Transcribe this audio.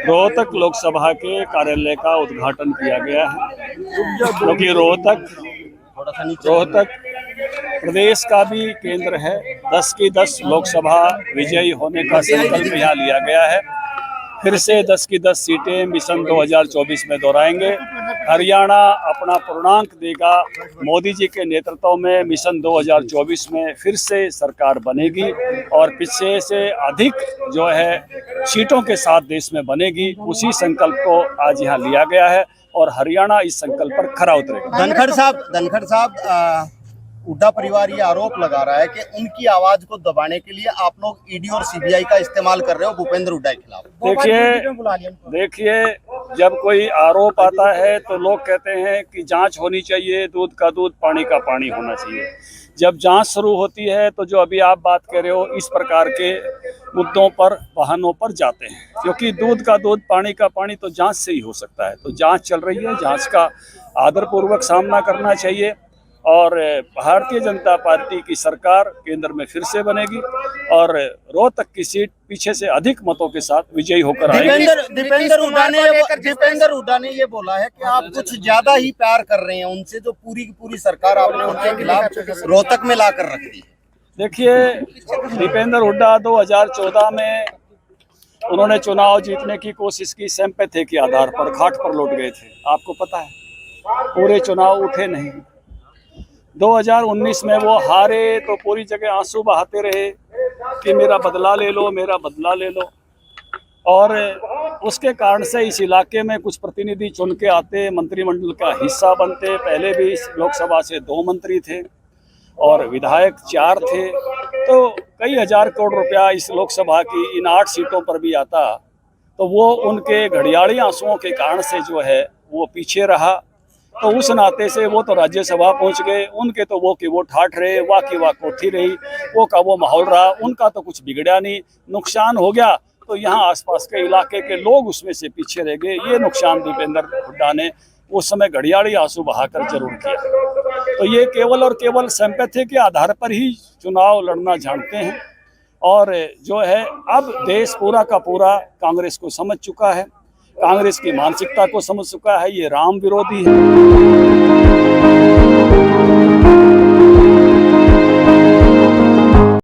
रोहतक लोकसभा के कार्यालय का उद्घाटन किया गया है, क्योंकि रोहतक प्रदेश का भी केंद्र है। 10 की 10 लोकसभा विजयी होने का संकल्प यहाँ लिया गया है। फिर से 10 की 10 सीटें मिशन 2024 में दोहराएंगे। हरियाणा अपना पूर्णांक देगा। मोदी जी के नेतृत्व में मिशन 2024 में फिर से सरकार बनेगी और पीछे से अधिक जो है सीटों के साथ देश में बनेगी। उसी संकल्प को आज यहाँ लिया गया है और हरियाणा इस संकल्प पर खरा उतरेगा। धनखड़ साहब, हुड्डा परिवार ये आरोप लगा रहा है कि उनकी आवाज को दबाने के लिए आप लोग ईडी और सीबीआई का इस्तेमाल कर रहे हो भूपेंद्र हुड्डा के खिलाफ। देखिए, जब कोई आरोप आता है तो लोग कहते हैं कि जांच होनी चाहिए, दूध का दूध पानी का पानी होना चाहिए। जब जांच शुरू होती है तो जो अभी आप बात कर रहे हो, इस प्रकार के मुद्दों पर, बहानों पर जाते हैं, क्योंकि दूध का दूध पानी का पानी तो जांच से ही हो सकता है। तो जांच चल रही है, जांच का आदरपूर्वक सामना करना चाहिए और भारतीय जनता पार्टी की सरकार केंद्र में फिर से बनेगी और रोहतक की सीट पीछे से अधिक मतों के साथ विजयी होकर आएगी। दीपेंद्र हुड्डा ने ये बोला है कि आप कुछ ज्यादा ही प्यार कर रहे हैं उनसे, जो पूरी की पूरी सरकार आपने उनके खिलाफ रोहतक में लाकर रख दी। देखिए, दीपेंद्र हुड्डा 2014 में उन्होंने चुनाव जीतने की कोशिश की, सिंपैथी के आधार पर घाट पर लौट गए थे। आपको पता है, पूरे चुनाव उठे नहीं। 2019 में वो हारे तो पूरी जगह आंसू बहाते रहे कि मेरा बदला ले लो, मेरा बदला ले लो। और उसके कारण से इस इलाके में कुछ प्रतिनिधि चुन के आते, मंत्रिमंडल का हिस्सा बनते। पहले भी इस लोकसभा से 2 मंत्री थे और विधायक 4 थे, तो कई हजार करोड़ रुपया इस लोकसभा की इन 8 सीटों पर भी आता। तो वो उनके घड़ियाली आंसुओं के कारण से जो है वो पीछे रहा। तो उस नाते से वो तो राज्यसभा पहुंच गए, उनके तो वो की वो ठाठ रहे, वाह की वाह कोठी रही, वो का वो माहौल रहा, उनका तो कुछ बिगड़ा नहीं। नुकसान हो गया तो यहाँ आसपास के इलाके के लोग उसमें से पीछे रह गए। ये नुकसान दीपेंद्र हुड्डा ने उस समय घड़ियाली आंसू बहाकर जरूर किया। तो ये केवल और केवल सिंपैथी के आधार पर ही चुनाव लड़ना जानते हैं और जो है अब देश पूरा का पूरा कांग्रेस को समझ चुका है, कांग्रेस की मानसिकता को समझ चुका है। ये राम विरोधी है।